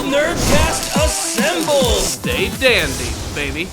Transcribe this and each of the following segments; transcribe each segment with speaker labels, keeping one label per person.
Speaker 1: Nerdcast assemble! Stay dandy, baby.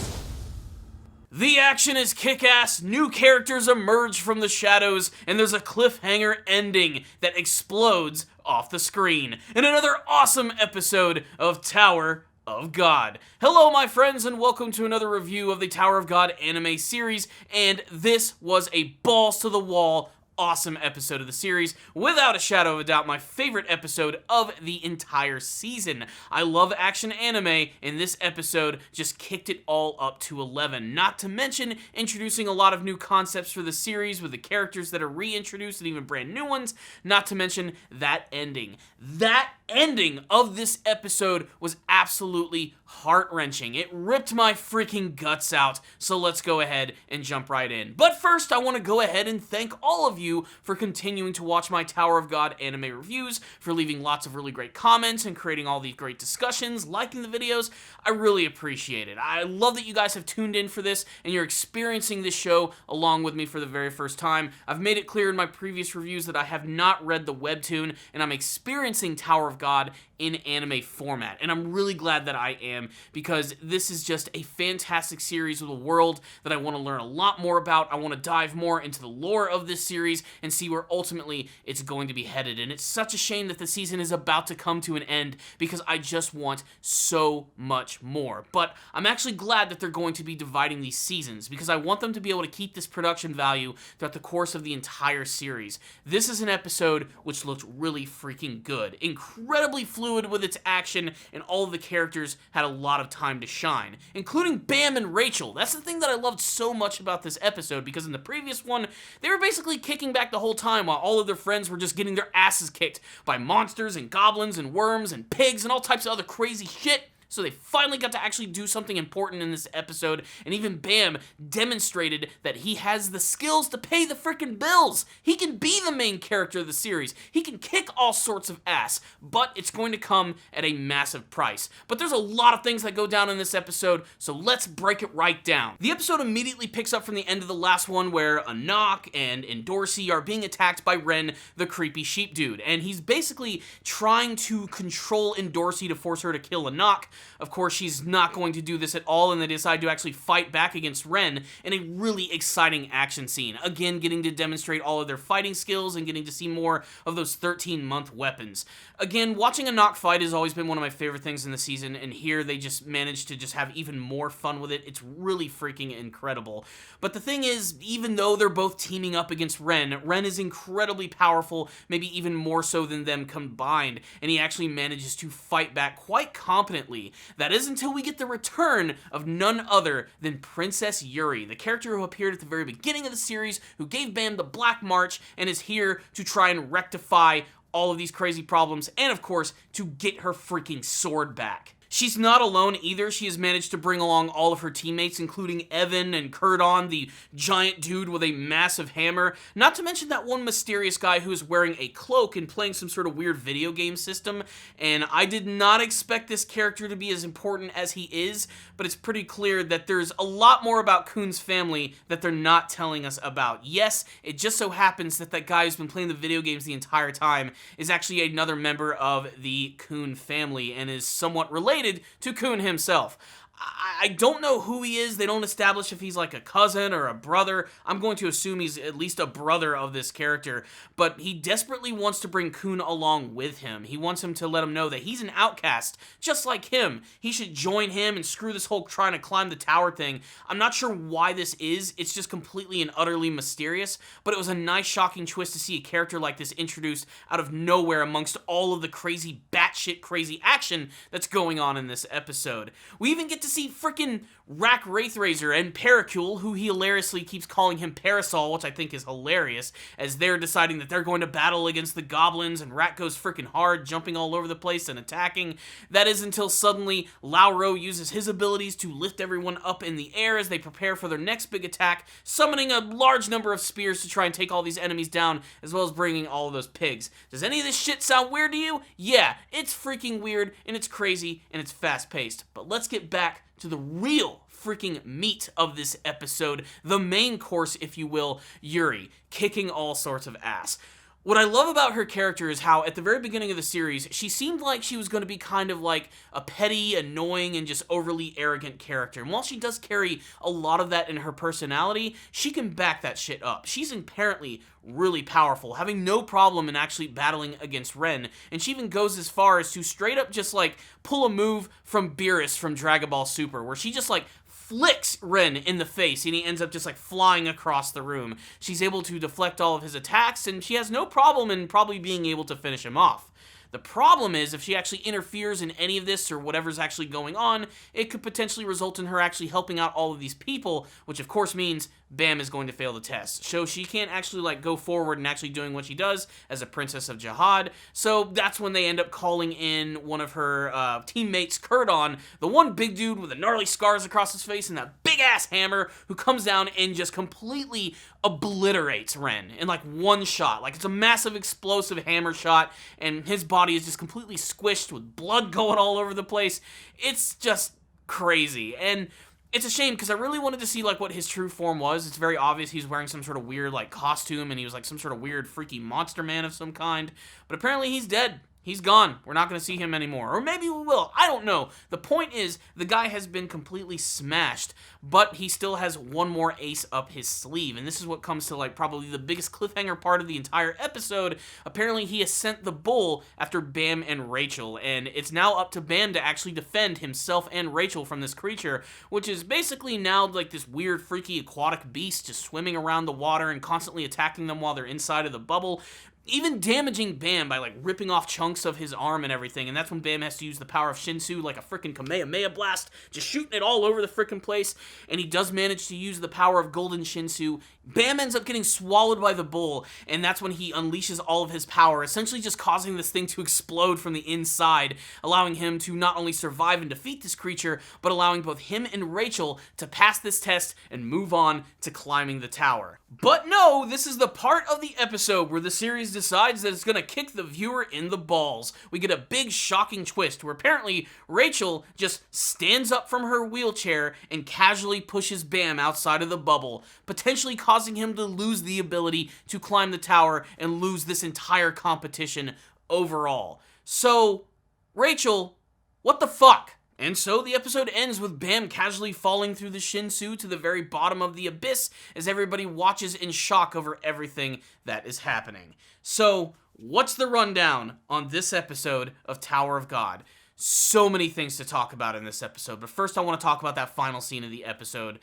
Speaker 1: The action is kick-ass, new characters emerge from the shadows, and there's a cliffhanger ending that explodes off the screen. In another awesome episode of Tower of God. Hello, my friends, and welcome to another review of the Tower of God anime series, and this was a balls-to-the-wall awesome episode of the series, without a shadow of a doubt my favorite episode of the entire season. I love action anime, and this episode just kicked it all up to 11, not to mention introducing a lot of new concepts for the series with the characters that are reintroduced and even brand new ones, not to mention that ending. That ending of this episode was absolutely heart-wrenching. It ripped my freaking guts out, so let's go ahead and jump right in. But first, I want to go ahead and thank all of you for continuing to watch my Tower of God anime reviews, for leaving lots of really great comments and creating all these great discussions, liking the videos. I really appreciate it. I love that you guys have tuned in for this and you're experiencing this show along with me for the very first time. I've made it clear in my previous reviews that I have not read the webtoon, and I'm experiencing Tower of God in anime format, and I'm really glad that I am, because this is just a fantastic series with a world that I want to learn a lot more about. I want to dive more into the lore of this series and see where ultimately it's going to be headed, and it's such a shame that the season is about to come to an end because I just want so much more. But I'm actually glad that they're going to be dividing these seasons because I want them to be able to keep this production value throughout the course of the entire series. This is an episode which looked really freaking good, incredibly fluid with its action, and all of the characters had a lot of time to shine, including Bam and Rachel. That's the thing that I loved so much about this episode, because in the previous one, they were basically kicking back the whole time while all of their friends were just getting their asses kicked by monsters and goblins and worms and pigs and all types of other crazy shit. So they finally got to actually do something important in this episode, and even Bam demonstrated that he has the skills to pay the freaking bills. He can be the main character of the series. He can kick all sorts of ass, but it's going to come at a massive price. But there's a lot of things that go down in this episode, so let's break it right down. The episode immediately picks up from the end of the last one, where Anaak and Endorsi are being attacked by Ren, the creepy sheep dude, and he's basically trying to control Endorsi to force her to kill Anaak. Of course, she's not going to do this at all, and they decide to actually fight back against Ren in a really exciting action scene. Again, getting to demonstrate all of their fighting skills and getting to see more of those 13-month weapons. Again, watching Anaak fight has always been one of my favorite things in the season, and here they just managed to just have even more fun with it. It's really freaking incredible. But the thing is, even though they're both teaming up against Ren, Ren is incredibly powerful, maybe even more so than them combined, and he actually manages to fight back quite competently. That is until we get the return of none other than Princess Yuri, the character who appeared at the very beginning of the series, who gave Bam the Black March, and is here to try and rectify all of these crazy problems, and of course, to get her freaking sword back. She's not alone either. She has managed to bring along all of her teammates, including Evan and Kurdon, the giant dude with a massive hammer. Not to mention that one mysterious guy who is wearing a cloak and playing some sort of weird video game system. And I did not expect this character to be as important as he is, but it's pretty clear that there's a lot more about Khun's family that they're not telling us about. Yes, it just so happens that that guy who's been playing the video games the entire time is actually another member of the Khun family and is somewhat related to Khun himself. I don't know who he is. They don't establish if he's like a cousin or a brother. I'm going to assume he's at least a brother of this character, but he desperately wants to bring Khun along with him. He wants him to let him know that he's an outcast, just like him. He should join him and screw this whole trying to climb the tower thing. I'm not sure why this is. It's just completely and utterly mysterious, but it was a nice, shocking twist to see a character like this introduced out of nowhere amongst all of the crazy, batshit crazy action that's going on in this episode. We even get to see freaking Rack Wraithrazor and Paracule, who he hilariously keeps calling him Parasol, which I think is hilarious, as they're deciding that they're going to battle against the goblins, and Rack goes freaking hard, jumping all over the place and attacking. That is until suddenly Lauro uses his abilities to lift everyone up in the air as they prepare for their next big attack, summoning a large number of spears to try and take all these enemies down, as well as bringing all of those pigs. Does any of this shit sound weird to you? Yeah, it's freaking weird, and it's crazy, and it's fast-paced. But let's get back to the real freaking meat of this episode, the main course, if you will, Yuri, kicking all sorts of ass. What I love about her character is how, at the very beginning of the series, she seemed like she was going to be kind of like a petty, annoying, and just overly arrogant character. And while she does carry a lot of that in her personality, she can back that shit up. She's apparently really powerful, having no problem in actually battling against Ren. And she even goes as far as to straight up just like pull a move from Beerus from Dragon Ball Super, where she just like flicks Ren in the face, and he ends up just like flying across the room. She's able to deflect all of his attacks, and she has no problem in probably being able to finish him off. The problem is, if she actually interferes in any of this or whatever's actually going on, it could potentially result in her actually helping out all of these people, which of course means Bam is going to fail the test. So she can't actually like go forward and actually doing what she does as a princess of Jihad. So that's when they end up calling in one of her teammates, Kurdon, the one big dude with the gnarly scars across his face and that big ass hammer, who comes down and just completely obliterates Ren in like one shot. Like, it's a massive explosive hammer shot, and his body is just completely squished with blood going all over the place. It's just crazy. And it's a shame, because I really wanted to see like what his true form was. It's very obvious he's wearing some sort of weird like costume, and he was like some sort of weird freaky monster man of some kind. But apparently he's dead. He's gone. We're not going to see him anymore. Or maybe we will. I don't know. The point is, the guy has been completely smashed, but he still has one more ace up his sleeve. And this is what comes to, like, probably the biggest cliffhanger part of the entire episode. Apparently, he has sent the bull after Bam and Rachel, and it's now up to Bam to actually defend himself and Rachel from this creature, which is basically now, like, this weird, freaky aquatic beast just swimming around the water and constantly attacking them while they're inside of the bubble, even damaging Bam by, like, ripping off chunks of his arm and everything. And that's when Bam has to use the power of Shinsu, like a freaking Kamehameha blast, just shooting it all over the freaking place. And he does manage to use the power of Golden Shinsu. Bam ends up getting swallowed by the bull, and that's when he unleashes all of his power, essentially just causing this thing to explode from the inside, allowing him to not only survive and defeat this creature, but allowing both him and Rachel to pass this test and move on to climbing the tower. But no, this is the part of the episode where the series decides that it's gonna kick the viewer in the balls. We get a big shocking twist where apparently Rachel just stands up from her wheelchair and casually pushes Bam outside of the bubble, potentially causing him to lose the ability to climb the tower and lose this entire competition overall. So, Rachel, what the fuck? And so the episode ends with Bam casually falling through the Shinsu to the very bottom of the abyss as everybody watches in shock over everything that is happening. So, what's the rundown on this episode of Tower of God? So many things to talk about in this episode, but first I want to talk about that final scene of the episode.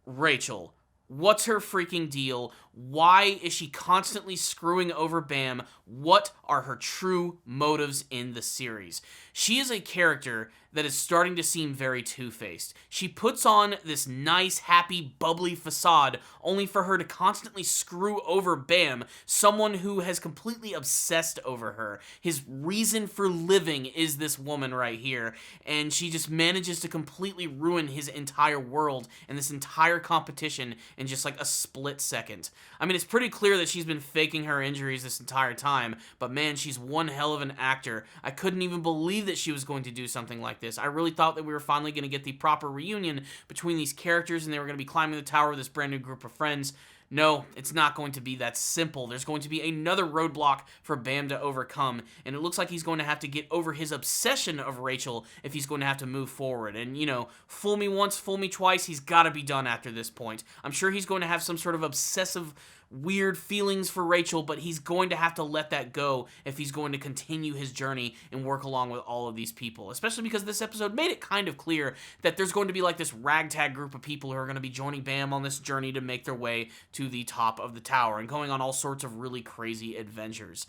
Speaker 1: Rachel, what's her freaking deal? Why is she constantly screwing over Bam? What are her true motives in the series? She is a character that is starting to seem very two-faced. She puts on this nice, happy, bubbly facade only for her to constantly screw over Bam, someone who has completely obsessed over her. His reason for living is this woman right here, and she just manages to completely ruin his entire world and this entire competition in just like a split second. I mean, it's pretty clear that she's been faking her injuries this entire time, but man, she's one hell of an actor. I couldn't even believe that she was going to do something like this. I really thought that we were finally going to get the proper reunion between these characters and they were going to be climbing the tower with this brand new group of friends. No, it's not going to be that simple. There's going to be another roadblock for Bam to overcome, and it looks like he's going to have to get over his obsession of Rachel if he's going to have to move forward. And, you know, fool me once, fool me twice, he's got to be done after this point. I'm sure he's going to have some sort of obsessive weird feelings for Rachel, but he's going to have to let that go if he's going to continue his journey and work along with all of these people, especially because this episode made it kind of clear that there's going to be like this ragtag group of people who are going to be joining Bam on this journey to make their way to the top of the tower and going on all sorts of really crazy adventures.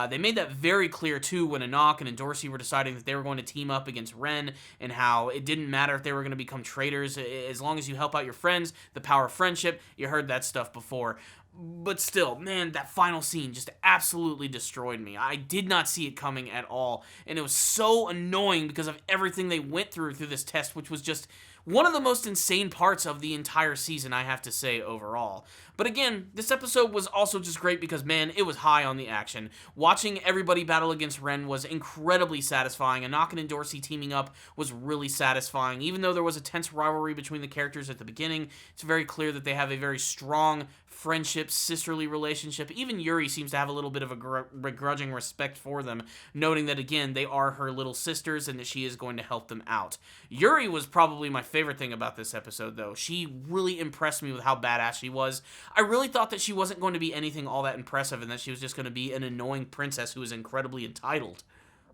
Speaker 1: They made that very clear too when Anaak and Endorsi were deciding that they were going to team up against Ren, and how it didn't matter if they were going to become traitors as long as you help out your friends, the power of friendship. You heard that stuff before. But still, man, that final scene just absolutely destroyed me. I did not see it coming at all, and it was so annoying because of everything they went through this test, which was just One of the most insane parts of the entire season, I have to say, overall. But again, this episode was also just great because, man, it was high on the action. Watching everybody battle against Ren was incredibly satisfying. Anaak and Endorsi teaming up was really satisfying. Even though there was a tense rivalry between the characters at the beginning, it's very clear that they have a very strong friendship, sisterly relationship. Even Yuri seems to have a little bit of a begrudging respect for them, noting that, again, they are her little sisters and that she is going to help them out. Yuri was probably my favorite thing about this episode, though. She really impressed me with how badass she was. I really thought that she wasn't going to be anything all that impressive and that she was just going to be an annoying princess who was incredibly entitled.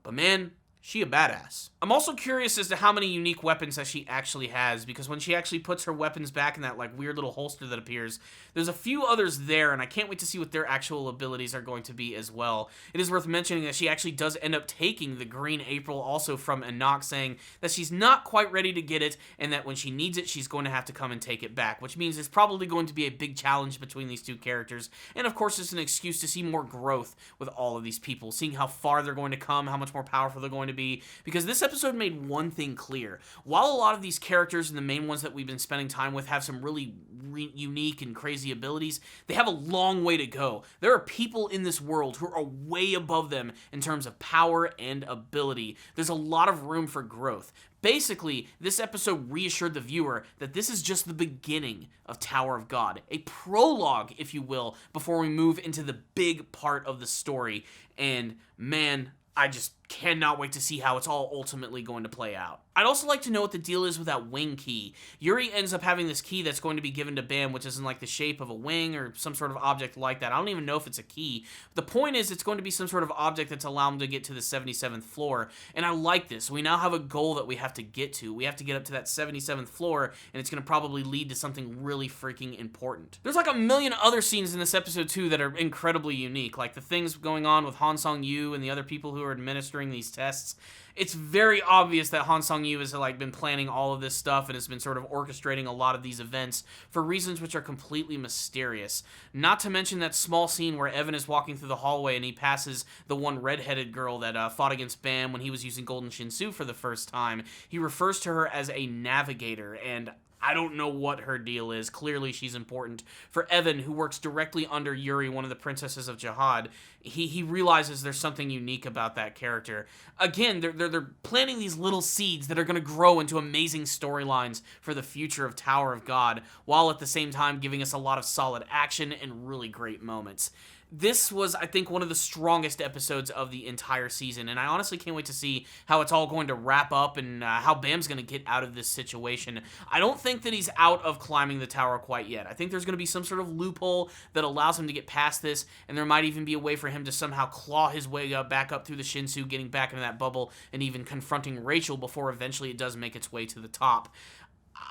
Speaker 1: But man, she a badass. I'm also curious as to how many unique weapons that she actually has, because when she actually puts her weapons back in that like weird little holster that appears, there's a few others there, and I can't wait to see what their actual abilities are going to be as well. It is worth mentioning that she actually does end up taking the Green April also from Anaak, saying that she's not quite ready to get it, and that when she needs it, she's going to have to come and take it back, which means it's probably going to be a big challenge between these two characters, and of course it's an excuse to see more growth with all of these people, seeing how far they're going to come, how much more powerful they're going to be, because this episode made one thing clear. While a lot of these characters and the main ones that we've been spending time with have some really unique and crazy abilities, they have a long way to go. There are people in this world who are way above them in terms of power and ability. There's a lot of room for growth. Basically, this episode reassured the viewer that this is just the beginning of Tower of God, a prologue, if you will, before we move into the big part of the story. And man, I just cannot wait to see how it's all ultimately going to play out. I'd also like to know what the deal is with that wing key. Yuri ends up having this key that's going to be given to Bam, which is in like the shape of a wing or some sort of object like that. I don't even know if it's a key. The point is it's going to be some sort of object that's allowing them to get to the 77th floor, and I like this. We now have a goal that we have to get to. We have to get up to that 77th floor, and it's going to probably lead to something really freaking important. There's like a million other scenes in this episode too that are incredibly unique, like the things going on with Han Song-yu and the other people who are administering these tests. It's very obvious that Han Song-yu has like been planning all of this stuff and has been sort of orchestrating a lot of these events for reasons which are completely mysterious. Not to mention that small scene where Evan is walking through the hallway and he passes the one redheaded girl that fought against Bam when he was using Golden Shinsu for the first time. He refers to her as a navigator, and I don't know what her deal is. Clearly, she's important. For Evan, who works directly under Yuri, one of the princesses of Jihad, he realizes there's something unique about that character. Again, they're planting these little seeds that are going to grow into amazing storylines for the future of Tower of God, while at the same time giving us a lot of solid action and really great moments. This was, I think, one of the strongest episodes of the entire season, and I honestly can't wait to see how it's all going to wrap up and how Bam's going to get out of this situation. I don't think that he's out of climbing the tower quite yet. I think there's going to be some sort of loophole that allows him to get past this, and there might even be a way for him to somehow claw his way back up through the Shinsu, getting back into that bubble, and even confronting Rachel before eventually it does make its way to the top.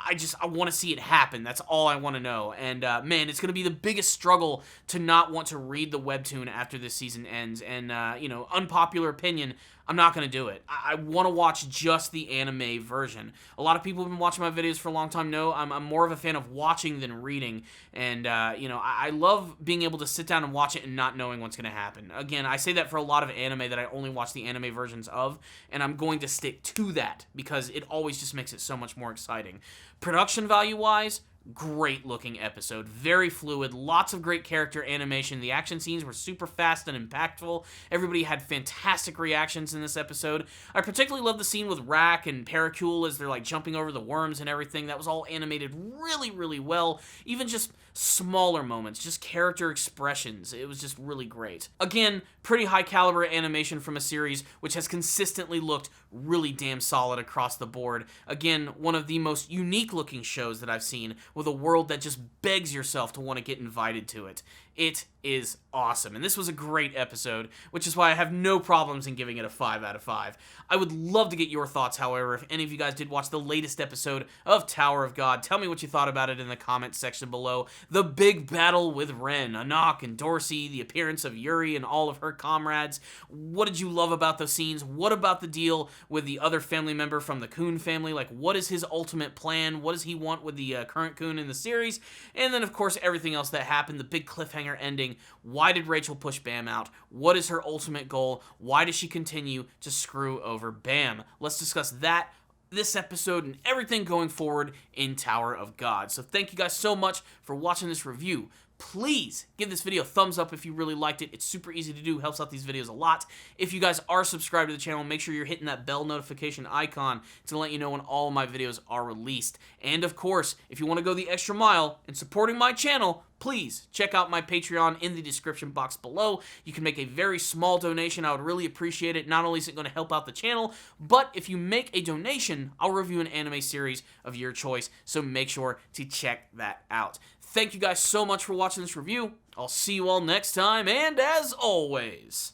Speaker 1: I want to see it happen. That's all I want to know. And man, it's going to be the biggest struggle to not want to read the webtoon after this season ends. And, unpopular opinion, I'm not going to do it. I want to watch just the anime version. A lot of people who've been watching my videos for a long time know I'm more of a fan of watching than reading. And, I love being able to sit down and watch it and not knowing what's going to happen. Again, I say that for a lot of anime that I only watch the anime versions of, and I'm going to stick to that because it always just makes it so much more exciting. Production value-wise, great looking episode, very fluid, lots of great character animation. The action scenes were super fast and impactful. Everybody had fantastic reactions in this episode. I particularly love the scene with Rack and Paracule as they're like jumping over the worms and everything. That was all animated really, really well. Even just smaller moments, just character expressions. It was just really great. Again, pretty high caliber animation from a series which has consistently looked really damn solid across the board. Again, one of the most unique looking shows that I've seen, with a world that just begs yourself to want to get invited to it. It is awesome, and this was a great episode, which is why I have no problems in giving it a 5 out of 5. I would love to get your thoughts, however, if any of you guys did watch the latest episode of Tower of God. Tell me what you thought about it in the comments section below. The big battle with Ren, Anaak and Endorsi, the appearance of Yuri and all of her comrades. What did you love about those scenes? What about the deal with the other family member from the Khun family? Like, what is his ultimate plan? What does he want with the current Khun in the series? And then, of course, everything else that happened, the big cliffhanger ending. Why did Rachel push Bam out? What is her ultimate goal? Why does she continue to screw over Bam? Let's discuss that this episode and everything going forward in Tower of God. So thank you guys so much for watching this review. Please give this video a thumbs up if you really liked it. It's super easy to do, helps out these videos a lot. If you guys are subscribed to the channel, make sure you're hitting that bell notification icon to let you know when all of my videos are released. And of course, if you want to go the extra mile in supporting my channel, please check out my Patreon in the description box below. You can make a very small donation. I would really appreciate it. Not only is it going to help out the channel, but if you make a donation, I'll review an anime series of your choice, so make sure to check that out. Thank you guys so much for watching this review. I'll see you all next time, and as always,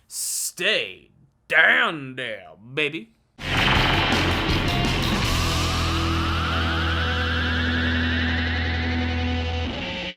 Speaker 1: stay down there, baby.